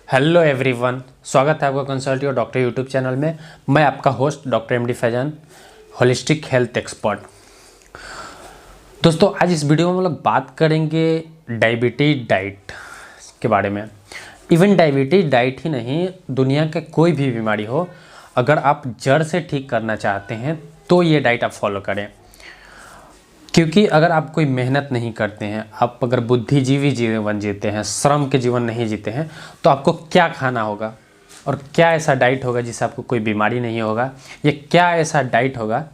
Hello everyone, स्वागत है आपका consult your doctor YouTube channel में। मैं आपका host doctor MD Faizan, holistic health expert. दोस्तों, आज इस वीडियो में हम लोग बात करेंगे डायबिटीज डाइट के बारे में। इवन डायबिटीज डाइट ही नहीं, दुनिया के कोई भी बीमारी हो, अगर आप जड़ से ठीक करना चाहते हैं तो ये डाइट आप फॉलो करें। क्योंकि अगर आप कोई मेहनत नहीं करते हैं, आप अगर बुद्धिजीवी जीवन जीते हैं, श्रम के जीवन नहीं जीते हैं, तो आपको क्या खाना होगा और क्या ऐसा डाइट होगा जिससे आपको कोई बीमारी नहीं होगा, या क्या ऐसा डाइट होगा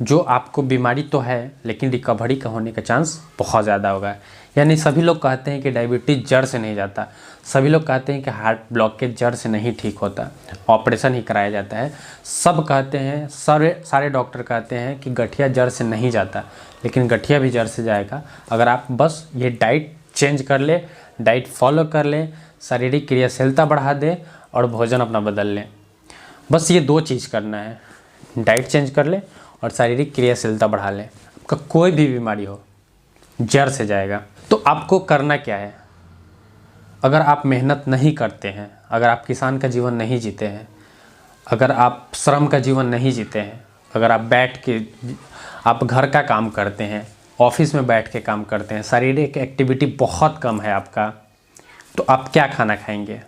जो आपको बीमारी तो है लेकिन रिकवरी का होने का चांस बहुत ज़्यादा होगा। यानी सभी लोग कहते हैं कि डायबिटीज़ जड़ से नहीं जाता, सभी लोग कहते हैं कि हार्ट ब्लॉकेज जड़ से नहीं ठीक होता, ऑपरेशन ही कराया जाता है। सब कहते हैं, सारे डॉक्टर कहते हैं कि गठिया जड़ से नहीं जाता, लेकिन गठिया भी जड़ से जाएगा अगर आप बस ये डाइट चेंज कर ले, डाइट फॉलो कर ले, शारीरिक क्रियाशीलता बढ़ा दे और भोजन अपना बदल लें। बस ये दो चीज़ करना है, डाइट चेंज कर ले और शारीरिक क्रियाशीलता बढ़ा लें। आपका कोई भी बीमारी हो जड़ से जाएगा। तो आपको करना क्या है? अगर आप मेहनत नहीं करते हैं, अगर आप किसान का जीवन नहीं जीते हैं, अगर आप श्रम का जीवन नहीं जीते हैं, अगर आप बैठ के आप घर का काम करते हैं, ऑफिस में बैठ के काम करते हैं, शारीरिक एक्टिविटी बहुत कम है आपका, तो आप क्या खाना खाएंगे?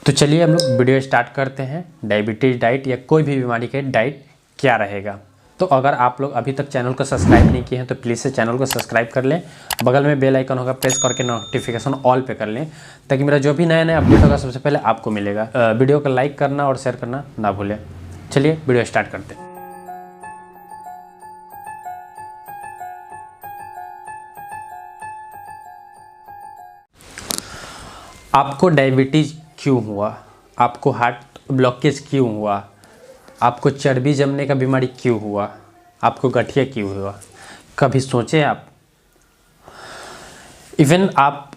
तो चलिए हम लोग वीडियो स्टार्ट करते हैं। डायबिटीज डाइट या कोई भी बीमारी के डाइट क्या रहेगा। तो अगर आप लोग अभी तक चैनल को सब्सक्राइब नहीं किए हैं तो प्लीज़ से चैनल को सब्सक्राइब कर लें। बगल में बेल आइकन होगा, प्रेस करके नोटिफिकेशन ऑल पे कर लें, ताकि मेरा जो भी नया नया अपडेट होगा सबसे पहले आपको मिलेगा। वीडियो को लाइक करना और शेयर करना ना भूलें। चलिए वीडियो स्टार्ट करते हैं। आपको डायबिटीज़ क्यों हुआ? आपको हार्ट ब्लॉकेज क्यों हुआ? आपको चर्बी जमने का बीमारी क्यों हुआ? आपको गठिया क्यों हुआ? कभी सोचे आप? इवन आप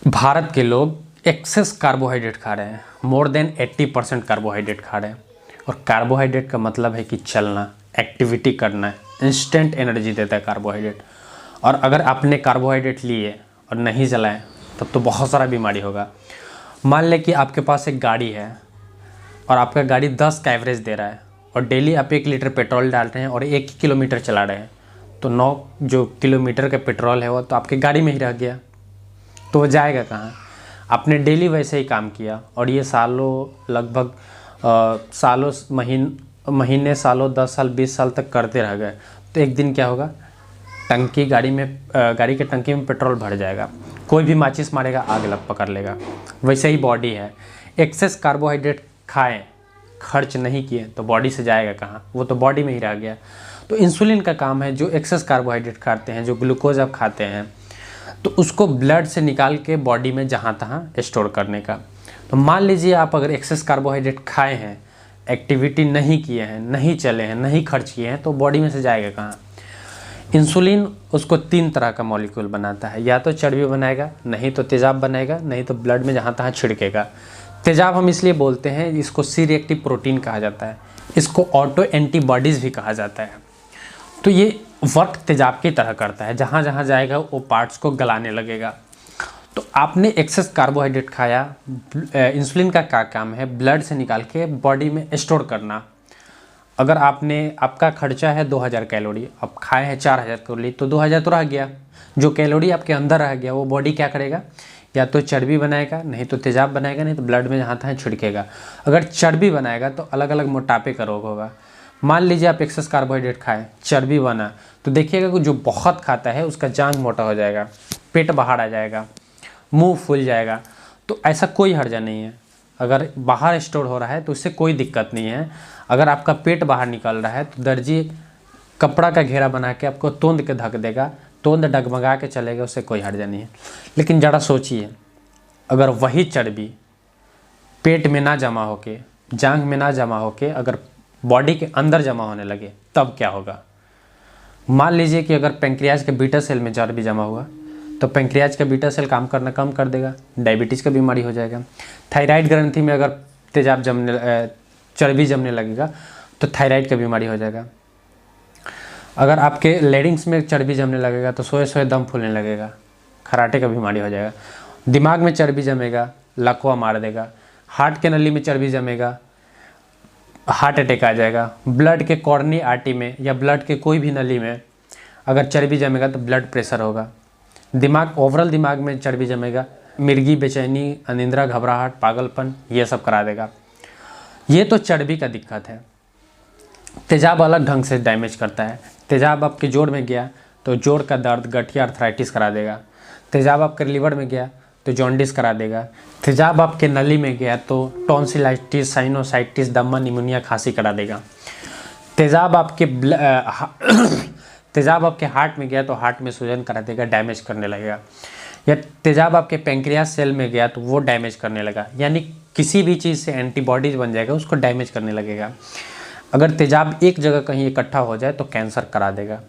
भारत के लोग एक्सेस कार्बोहाइड्रेट खा रहे हैं, मोर देन 80% कार्बोहाइड्रेट खा रहे हैं। और कार्बोहाइड्रेट का मतलब है कि चलना, एक्टिविटी करना, इंस्टेंट एनर्जी देता है कार्बोहाइड्रेट। और अगर आपने कार्बोहाइड्रेट लिए और नहीं चलाएं तब तो बहुत सारा बीमारी होगा। मान लें कि आपके पास एक गाड़ी है और आपका गाड़ी 10 का एवरेज दे रहा है और डेली आप 1 लीटर पेट्रोल डाल रहे हैं और 1 किलोमीटर चला रहे हैं, तो 9 जो किलोमीटर का पेट्रोल है वो तो आपकी गाड़ी में ही रह गया, तो वो जाएगा कहाँ? आपने डेली वैसे ही काम किया और ये सालों, लगभग सालों, महीने सालों, 10 साल 20 साल तक करते रह गए, तो एक दिन क्या होगा? टंकी गाड़ी के टंकी में पेट्रोल भर जाएगा, कोई भी माचिस मारेगा आग लग पकड़ लेगा। वैसे ही बॉडी है, एक्सेस कार्बोहाइड्रेट खाएं, खर्च नहीं किए तो बॉडी से जाएगा कहाँ? वो तो बॉडी में ही रह गया। तो इंसुलिन का काम है, जो एक्सेस कार्बोहाइड्रेट खाते हैं, जो ग्लूकोज आप खाते हैं, तो उसको ब्लड से निकाल के बॉडी में जहाँ तहाँ स्टोर करने का। तो मान लीजिए आप अगर एक्सेस कार्बोहाइड्रेट खाए हैं, एक्टिविटी नहीं किए हैं, नहीं चले हैं, नहीं खर्च किए हैं, तो बॉडी में से जाएगा कहाँ? इंसुलिन उसको 3 तरह का मॉलिक्यूल बनाता है, या तो चर्बी बनाएगा, नहीं तो तेजाब बनाएगा, नहीं तो ब्लड में जहाँ तहाँ छिड़केगा। तेजाब हम इसलिए बोलते हैं, इसको सी रिएक्टिव प्रोटीन कहा जाता है, इसको ऑटो एंटीबॉडीज़ भी कहा जाता है। तो ये वर्क तेजाब की तरह करता है, जहाँ जहाँ जाएगा वो पार्ट्स को गलाने लगेगा। तो आपने एक्सेस कार्बोहाइड्रेट खाया, इंसुलिन का क्या काम है? ब्लड से निकाल के बॉडी में स्टोर करना। अगर आपका खर्चा है 2000 कैलोरी, आप खाए हैं 4000 कैलोरी, तो 2000 तो रह गया। जो कैलोरी आपके अंदर रह गया वो बॉडी क्या करेगा? या तो चर्बी बनाएगा, नहीं तो तेजाब बनाएगा, नहीं तो ब्लड में जहाँ तहाँ छिड़केगा। अगर चर्बी बनाएगा तो अलग अलग मोटापे का रोग होगा। मान लीजिए आप एक्सेस कार्बोहाइड्रेट खाएं, चर्बी बना, तो देखिएगा कि जो बहुत खाता है उसका जांघ मोटा हो जाएगा, पेट बाहर आ जाएगा, मुंह फूल जाएगा। तो ऐसा कोई हर्जा नहीं है। अगर बाहर स्टोर हो रहा है तो उससे कोई दिक्कत नहीं है। अगर आपका पेट बाहर निकल रहा है तो दर्जी कपड़ा का घेरा बना के आपको तोंद के ढक देगा, तोंद डगमगा के चलेगा, उससे कोई हर्जा नहीं है। लेकिन ज़रा सोचिए, अगर वही चर्बी पेट में ना जमा होके, जांघ में ना जमा होके, अगर बॉडी के अंदर जमा होने लगे तब क्या होगा? मान लीजिए कि अगर पेंक्रियाज के बीटा सेल में चर्बी जमा हुआ तो पेंक्रियाज का बीटा सेल काम करना कम कर देगा, डायबिटीज़ का बीमारी हो जाएगा। थायराइड ग्रंथि में अगर चर्बी जमने लगेगा तो थायराइड का बीमारी हो जाएगा। अगर आपके लेडिंग्स में चर्बी जमने लगेगा तो सोए सोए दम फूलने लगेगा, खराटे का बीमारी हो जाएगा। दिमाग में चर्बी जमेगा, लकवा मार देगा, हार्ट के नली में चर्बी जमेगा, हार्ट अटैक आ जाएगा। ब्लड के कॉर्नी आर्टरी में या ब्लड के कोई भी नली में अगर चर्बी जमेगा तो ब्लड प्रेशर होगा। दिमाग, ओवरऑल दिमाग में चर्बी जमेगा, मिर्गी, बेचैनी, अनिद्रा, घबराहट, पागलपन, ये सब करा देगा। ये तो चर्बी का दिक्कत है। तेजाब अलग ढंग से डैमेज करता है। तेजाब आपके जोड़ में गया तो जोड़ का दर्द, गठिया, अर्थराइटिस करा देगा। तेजाब आपके लिवर में गया तो जॉन्डिस करा देगा। तेजाब आपके नली में गया तो टॉन्सिलाइटिस, साइनोसाइटिस, दमा, निमोनिया, खांसी करा देगा। तेजाब आपके हार्ट में गया तो हार्ट में सूजन करा देगा, डैमेज करने लगेगा। या तेजाब आपके पैंक्रियास सेल में गया तो वो डैमेज करने लगा, यानी किसी भी चीज़ से एंटीबॉडीज बन जाएगा, उसको डैमेज करने लगेगा। अगर तेजाब एक जगह कहीं इकट्ठा हो जाए तो कैंसर करा देगा।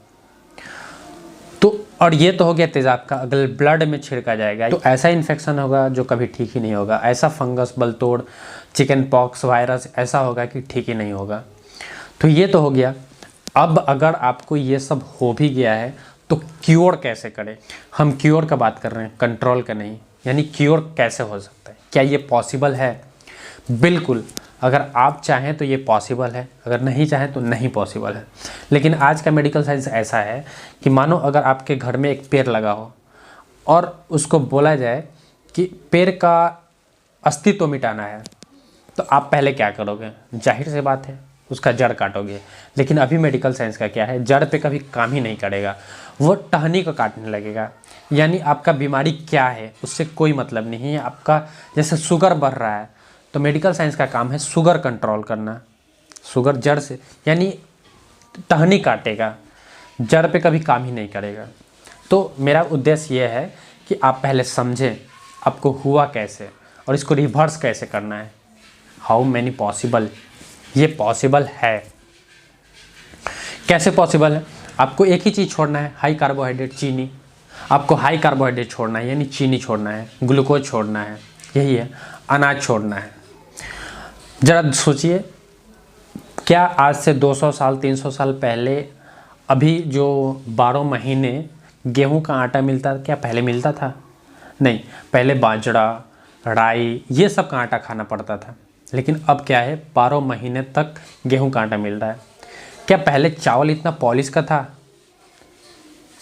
तो और ये तो हो गया तेजाब का। अगर ब्लड में छिड़का जाएगा तो ऐसा इन्फेक्शन होगा जो कभी ठीक ही नहीं होगा। ऐसा फंगस, बलतोड़, चिकन पॉक्स, वायरस ऐसा होगा कि ठीक ही नहीं होगा। तो ये तो हो गया। अब अगर आपको ये सब हो भी गया है तो क्योर कैसे करें? हम क्योर का बात कर रहे हैं, कंट्रोल का नहीं। यानी क्योर कैसे हो सकता है, क्या ये पॉसिबल है? बिल्कुल, अगर आप चाहें तो ये पॉसिबल है, अगर नहीं चाहें तो नहीं पॉसिबल है। लेकिन आज का मेडिकल साइंस ऐसा है कि मानो अगर आपके घर में एक पेड़ लगा हो और उसको बोला जाए कि पेड़ का अस्तित्व मिटाना है, तो आप पहले क्या करोगे? जाहिर सी बात है, उसका जड़ काटोगे। लेकिन अभी मेडिकल साइंस का क्या है, जड़ पे कभी काम ही नहीं करेगा, वो टहनी को काटने लगेगा। यानी आपका बीमारी क्या है उससे कोई मतलब नहीं है। आपका जैसे शुगर बढ़ रहा है तो मेडिकल साइंस का काम है शुगर कंट्रोल करना, शुगर जड़ से, यानी टहनी काटेगा, जड़ पे कभी काम ही नहीं करेगा। तो मेरा उद्देश्य ये है कि आप पहले समझें आपको हुआ कैसे और इसको रिवर्स कैसे करना है। हाउ मैनी पॉसिबल, ये पॉसिबल है। कैसे पॉसिबल है? आपको एक ही चीज़ छोड़ना है, हाई कार्बोहाइड्रेट, चीनी। आपको हाई कार्बोहाइड्रेट छोड़ना है, यानी चीनी छोड़ना है, ग्लूकोज छोड़ना है, यही है। अनाज छोड़ना है। ज़रा सोचिए, क्या आज से 200 साल 300 साल पहले अभी जो 12 महीने गेहूं का आटा मिलता था, क्या पहले मिलता था? नहीं, पहले बाजरा, राई, ये सब का आटा खाना पड़ता था। लेकिन अब क्या है, 12 महीने तक गेहूं का आटा मिल रहा है। क्या पहले चावल इतना पॉलिश का था?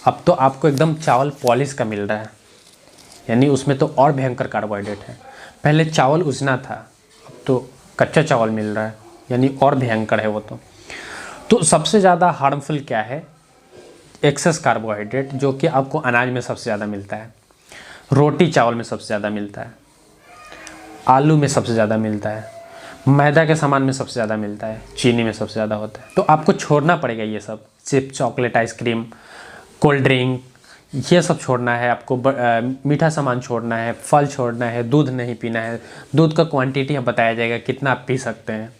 अब तो आपको एकदम चावल पॉलिश का मिल रहा है, यानी उसमें तो और भयंकर कार्बोहाइड्रेट है। पहले चावल उजना था, अब तो कच्चा चावल मिल रहा है, यानी और भयंकर है वो तो सबसे ज़्यादा हार्मफुल क्या है? एक्सेस कार्बोहाइड्रेट, जो कि आपको अनाज में सबसे ज़्यादा मिलता है, रोटी चावल में सबसे ज़्यादा मिलता है, आलू में सबसे ज़्यादा मिलता है, मैदा के सामान में सबसे ज़्यादा मिलता है, चीनी में सबसे ज़्यादा होता है। तो आपको छोड़ना पड़ेगा ये सब, chips, chocolate, ice cream, cold drink, ये सब छोड़ना है आपको। मीठा सामान छोड़ना है, फल छोड़ना है, दूध नहीं पीना है। दूध का क्वांटिटी बताया जाएगा कितना आप पी सकते हैं।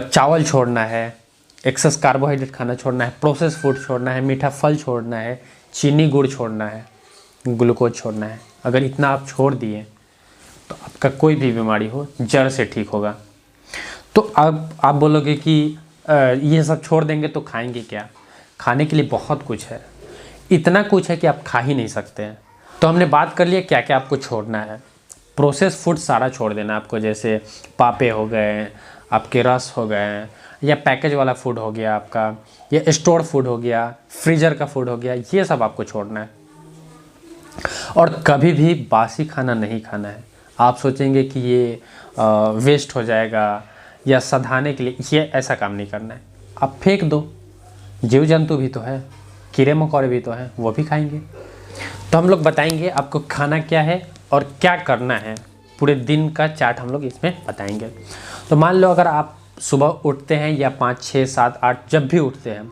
चावल छोड़ना है, एक्सेस कार्बोहाइड्रेट खाना छोड़ना है, प्रोसेस फूड छोड़ना है, मीठा फल छोड़ना है, चीनी गुड़ छोड़ना है, ग्लूकोज छोड़ना है। अगर इतना आप छोड़ दिए तो आपका कोई भी बीमारी हो जड़ से ठीक होगा। तो अब आप बोलोगे कि ये सब छोड़ देंगे तो खाएंगे क्या? खाने के लिए बहुत कुछ है, इतना कुछ है कि आप खा ही नहीं सकते हैं। तो हमने बात कर लिया क्या क्या आपको छोड़ना है। प्रोसेस फूड सारा छोड़ देना आपको, जैसे पापे हो गए, आपके रस हो गए, या पैकेज वाला फूड हो गया आपका, या स्टोर फूड हो गया, फ्रीजर का फूड हो गया, ये सब आपको छोड़ना है। और कभी भी बासी खाना नहीं खाना है। आप सोचेंगे कि ये वेस्ट हो जाएगा या सधाने के लिए, ये ऐसा काम नहीं करना है। आप फेंक दो, जीव जंतु भी तो है, कीड़े मकोड़े भी तो हैं, वो भी खाएंगे। तो हम लोग बताएंगे आपको खाना क्या है और क्या करना है, पूरे दिन का चार्ट हम लोग इसमें बताएंगे। तो मान लो अगर आप सुबह उठते हैं या 5, 6, 7, 8 जब भी उठते हैं,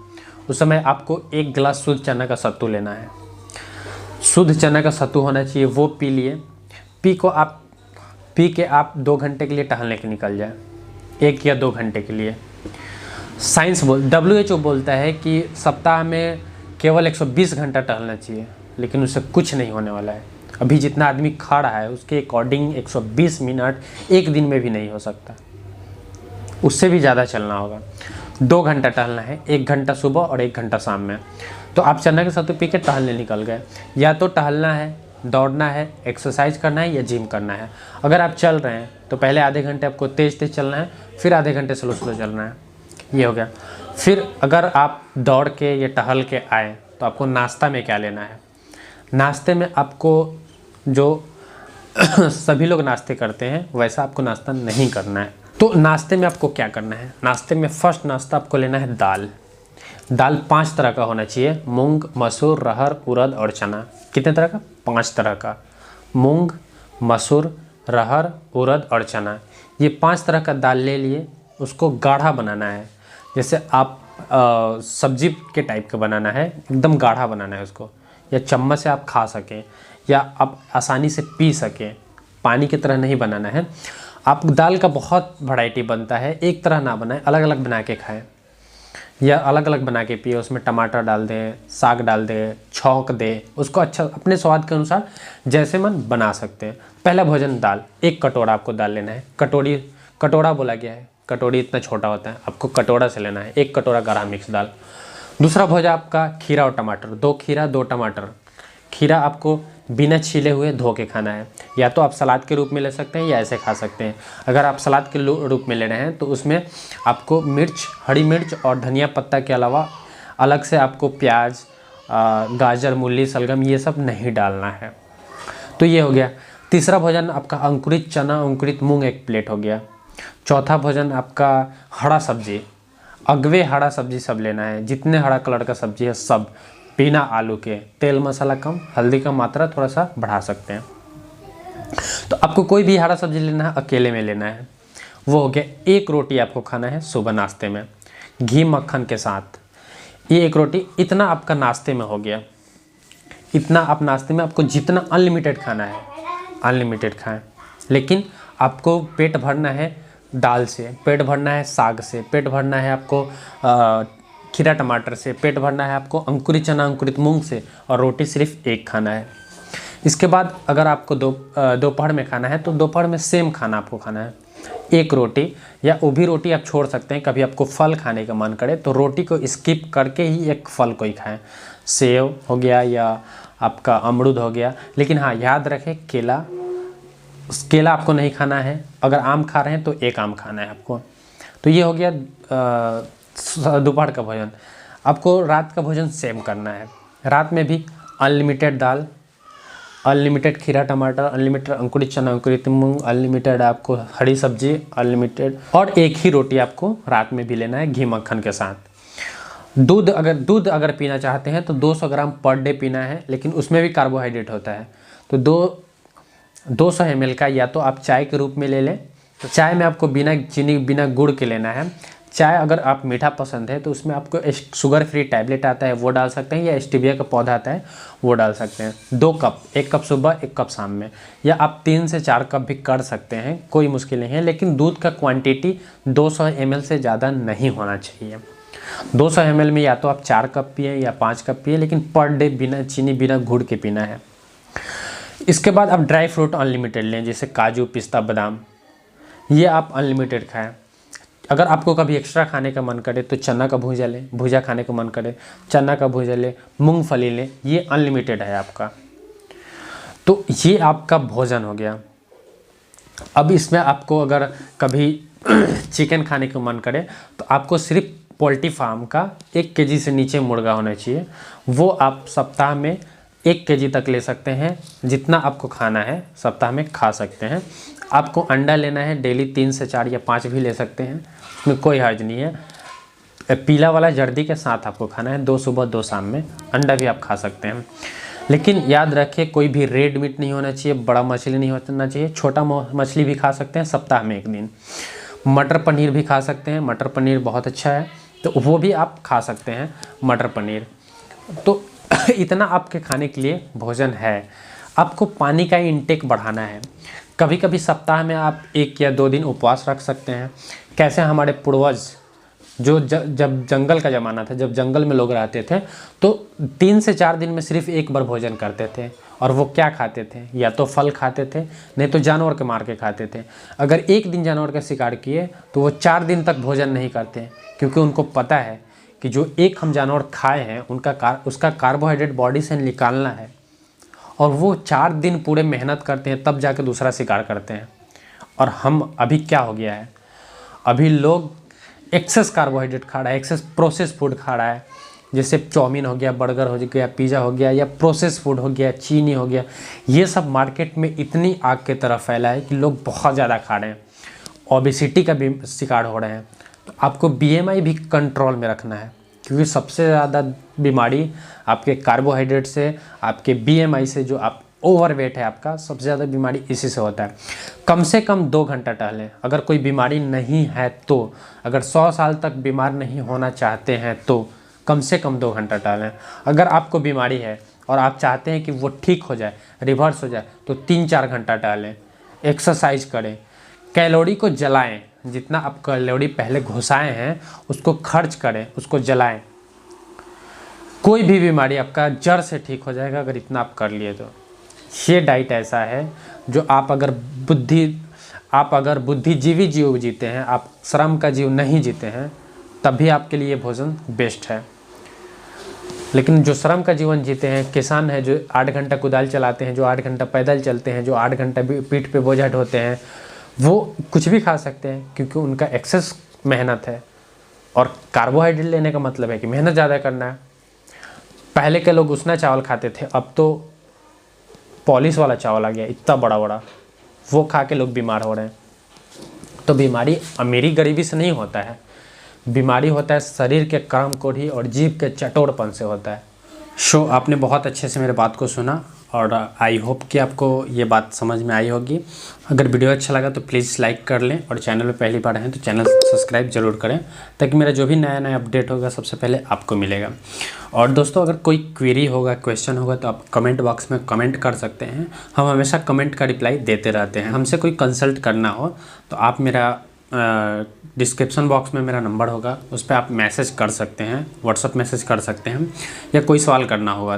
उस समय आपको 1 गिलास शुद्ध चना का सत्तू लेना है। शुद्ध चना का सत्तू होना चाहिए, वो पी लिए। पी के आप 2 घंटे के लिए टहलने के निकल जाए, 1 या 2 घंटे के लिए। WHO बोलता है कि सप्ताह में केवल 120 घंटा टहलना चाहिए, लेकिन उससे कुछ नहीं होने वाला है। अभी जितना आदमी खा रहा है उसके अकॉर्डिंग 120 मिनट एक दिन में भी नहीं हो सकता, उससे भी ज़्यादा चलना होगा। 2 घंटा टहलना है, 1 घंटा सुबह और 1 घंटा शाम में। तो आप चना के सत्तू पी के टहलने निकल गए, या तो टहलना है दौड़ना है, एक्सरसाइज करना है या जिम करना है। अगर आप चल रहे हैं तो पहले आधे घंटे आपको तेज़ तेज़ चलना है, फिर आधे घंटे स्लो स्लो चलना है, ये हो गया। फिर अगर आप दौड़ के या टहल के आए तो आपको नाश्ता में क्या लेना है। नाश्ते में आपको जो सभी लोग नाश्ते करते हैं वैसा आपको नाश्ता नहीं करना है। तो नाश्ते में आपको क्या करना है, नाश्ते में फर्स्ट नाश्ता आपको लेना है दाल। दाल 5 तरह का होना चाहिए, मूंग, मसूर, रहर, उड़द और चना। कितने तरह का? 5 तरह का। मूंग, मसूर, रहर, उड़द और चना, ये 5 तरह का दाल ले लिए। उसको गाढ़ा बनाना है, जैसे आप सब्जी के टाइप का बनाना है, एकदम गाढ़ा बनाना है उसको, या चम्मच से आप खा सकें या आप आसानी से पी सकें, पानी की तरह नहीं बनाना है। आप दाल का बहुत वैरायटी बनता है, एक तरह ना बनाएं, अलग अलग बना के खाएं या अलग अलग बना के पिए। उसमें टमाटर डाल दें, साग डाल दें, छौंक दें, उसको अच्छा अपने स्वाद के अनुसार जैसे मन बना सकते हैं। पहला भोजन दाल, 1 कटोरा आपको दाल लेना है। कटोरा बोला गया है, कटोरी इतना छोटा होता है, आपको कटोरा से लेना है। 1 कटोरा गाढ़ा मिक्स दाल। दूसरा भोजन आपका खीरा और टमाटर, 2 खीरा 2 टमाटर। खीरा आपको बिना छीले हुए धो के खाना है, या तो आप सलाद के रूप में ले सकते हैं या ऐसे खा सकते हैं। अगर आप सलाद के रूप में ले रहे हैं तो उसमें आपको मिर्च, हरी मिर्च और धनिया पत्ता के अलावा अलग से आपको प्याज, गाजर, मूली, सलगम ये सब नहीं डालना है। तो ये हो गया। तीसरा भोजन आपका अंकुरित चना, अंकुरित मूंग 1 प्लेट हो गया। चौथा भोजन आपका हरा सब्जी, अगवे हरा सब्जी सब लेना है, जितने हरा कलर का सब्जी है सब, बिना आलू के। तेल मसाला कम, हल्दी का मात्रा थोड़ा सा बढ़ा सकते हैं। तो आपको कोई भी हरा सब्जी लेना है, अकेले में लेना है। वो हो गया। 1 रोटी आपको खाना है सुबह नाश्ते में, घी मक्खन के साथ। ये 1 रोटी, इतना आपका नाश्ते में हो गया। इतना आप नाश्ते में, आपको जितना अनलिमिटेड खाना है अनलिमिटेड खाएं, लेकिन आपको पेट भरना है दाल से, पेट भरना है साग से, पेट भरना है आपको खीरा टमाटर से, पेट भरना है आपको अंकुरित चना, अंकुरित मूंग से, और रोटी सिर्फ 1 खाना है। इसके बाद अगर आपको दोपहर में खाना है तो दोपहर में सेम खाना आपको खाना है, 1 रोटी, या वो भी रोटी आप छोड़ सकते हैं। कभी आपको फल खाने का मन करे तो रोटी को स्किप करके ही 1 फल को ही खाएं, सेव हो गया या आपका अमरूद हो गया। लेकिन हाँ, याद रखें केला आपको नहीं खाना है। अगर आम खा रहे हैं तो 1 आम खाना है आपको। तो ये हो गया दोपहर का भोजन। आपको रात का भोजन सेम करना है। रात में भी अनलिमिटेड दाल, अनलिमिटेड खीरा टमाटर, अनलिमिटेड अंकुरित चना, अंकुरित मूंग, अनलिमिटेड आपको हरी सब्जी, अनलिमिटेड, और 1 ही रोटी आपको रात में भी लेना है घी मक्खन के साथ। दूध अगर पीना चाहते हैं तो 200 ग्राम पर डे पीना है, लेकिन उसमें भी कार्बोहाइड्रेट होता है। तो 200 ml का या तो आप चाय के रूप में ले लें। तो चाय में आपको बिना चीनी, बिना गुड़ के लेना है। चाय अगर आप मीठा पसंद है तो उसमें आपको शुगर फ्री टैबलेट आता है वो डाल सकते हैं, या स्टीविया का पौधा आता है वो डाल सकते हैं। 2 कप, 1 कप सुबह, 1 कप शाम में, या आप 3 से 4 कप भी कर सकते हैं, कोई मुश्किल नहीं है। लेकिन दूध का क्वांटिटी 200 ml से ज़्यादा नहीं होना चाहिए। 200 ml में या तो आप 4 कप पिए या 5 कप पिए, लेकिन पर डे बिना चीनी, बिना गुड़ के पीना है। इसके बाद आप ड्राई फ्रूट अनलिमिटेड लें, जैसे काजू, पिस्ता, बादाम, ये आप अनलिमिटेड खाएं। अगर आपको कभी एक्स्ट्रा खाने का मन करे तो चना का भूजा लें, भूजा खाने का मन करे चना का भूजा लें, मूंगफली लें, ये अनलिमिटेड है आपका। तो ये आपका भोजन हो गया। अब इसमें आपको अगर कभी चिकन खाने का मन करे तो आपको सिर्फ पोल्ट्री फार्म का 1 kg से नीचे मुर्गा होना चाहिए, वो आप सप्ताह में 1 kg तक ले सकते हैं। जितना आपको खाना है सप्ताह में खा सकते हैं। आपको अंडा लेना है डेली, 3 से 4 या 5 भी ले सकते हैं, उसमें कोई हर्ज नहीं है। पीला वाला जर्दी के साथ आपको खाना है, 2 सुबह 2 शाम में। अंडा भी आप खा सकते हैं, लेकिन याद रखें कोई भी रेड मीट नहीं होना चाहिए, बड़ा मछली नहीं होना चाहिए। छोटा मछली भी खा सकते हैं सप्ताह में 1 दिन। मटर पनीर भी खा सकते हैं, मटर पनीर बहुत अच्छा है, तो वो भी आप खा सकते हैं मटर पनीर। तो इतना आपके खाने के लिए भोजन है। आपको पानी का इंटेक बढ़ाना है। कभी कभी सप्ताह में आप 1 या 2 दिन उपवास रख सकते हैं। कैसे हमारे पूर्वज जो जब जंगल का ज़माना था, जब जंगल में लोग रहते थे, तो 3 से 4 दिन में सिर्फ 1 बार भोजन करते थे। और वो क्या खाते थे? या तो फल खाते थे, नहीं तो जानवर के मार के खाते थे। अगर 1 दिन जानवर का शिकार किए तो वो 4 दिन तक भोजन नहीं करते, क्योंकि उनको पता है कि जो 1 हम जानवर खाए हैं उसका कार्बोहाइड्रेट बॉडी से निकालना है, और वो 4 दिन पूरे मेहनत करते हैं तब जाके दूसरा शिकार करते हैं। और हम अभी क्या हो गया है, अभी लोग एक्सेस कार्बोहाइड्रेट खा रहा है, एक्सेस प्रोसेस फूड खा रहा है, जैसे चाउमीन हो गया, बर्गर हो गया, पिज़्ज़ा हो गया, या प्रोसेस फूड हो गया, चीनी हो गया। ये सब मार्केट में इतनी आग की तरह फैला है कि लोग बहुत ज़्यादा खा रहे हैं, ओबेसिटी का भी शिकार हो रहे हैं। तो आपको BMI भी कंट्रोल में रखना है, क्योंकि सबसे ज़्यादा बीमारी आपके कार्बोहाइड्रेट से, आपके BMI से, जो आप ओवरवेट है आपका, सबसे ज़्यादा बीमारी इसी से होता है। कम से कम 2 घंटा टहलें। अगर कोई बीमारी नहीं है तो, अगर 100 साल तक बीमार नहीं होना चाहते हैं तो कम से कम 2 घंटा टहलें। अगर आपको बीमारी है और आप चाहते हैं कि वो ठीक हो जाए, रिवर्स हो जाए, तो 3-4 घंटा टहलें, एक्सरसाइज करें, कैलोरी को जलाएं। जितना आप कैलोरी पहले घुसाए हैं उसको खर्च करें, उसको जलाएं। कोई भी बीमारी आपका जड़ से ठीक हो जाएगा अगर इतना आप कर लिए तो। ये डाइट ऐसा है जो आप अगर बुद्धिजीवी जीव जीते हैं, आप श्रम का जीव नहीं जीते हैं, तब भी आपके लिए भोजन बेस्ट है। लेकिन जो श्रम का जीवन जीते हैं, किसान है जो 8 घंटा कुदाल चलाते हैं, जो 8 घंटा पैदल चलते हैं, जो 8 घंटा पीठ पे बोझा ढोते हैं, वो कुछ भी खा सकते हैं क्योंकि उनका एक्सेस मेहनत है। और कार्बोहाइड्रेट लेने का मतलब है कि मेहनत ज़्यादा करना है। पहले के लोग उसना चावल खाते थे, अब तो पॉलिश वाला चावल आ गया, इतना बड़ा बड़ा, वो खा के लोग बीमार हो रहे हैं। तो बीमारी अमीरी गरीबी से नहीं होता है, बीमारी होता है शरीर के कामकोढ़ी और जीभ के चटोरपन से होता है। आपने बहुत अच्छे से मेरे बात को सुना और आई होप कि आपको ये बात समझ में आई होगी। अगर वीडियो अच्छा लगा तो प्लीज़ लाइक कर लें, और चैनल पे पहली बार हैं तो चैनल सब्सक्राइब जरूर करें, ताकि मेरा जो भी नया नया अपडेट होगा सबसे पहले आपको मिलेगा। और दोस्तों, अगर कोई क्वेरी होगा, क्वेश्चन होगा, तो आप कमेंट बॉक्स में कमेंट कर सकते हैं। हम हमेशा कमेंट का रिप्लाई देते रहते हैं। हमसे कोई कंसल्ट करना हो तो आप मेरा डिस्क्रिप्शन बॉक्स में मेरा नंबर होगा, उस पर आप मैसेज कर सकते हैं, व्हाट्सअप मैसेज कर सकते हैं, या कोई सवाल करना होगा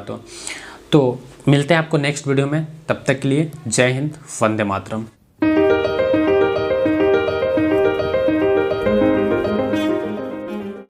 तो मिलते हैं आपको नेक्स्ट वीडियो में। तब तक के लिए जय हिंद, वंदे मातरम।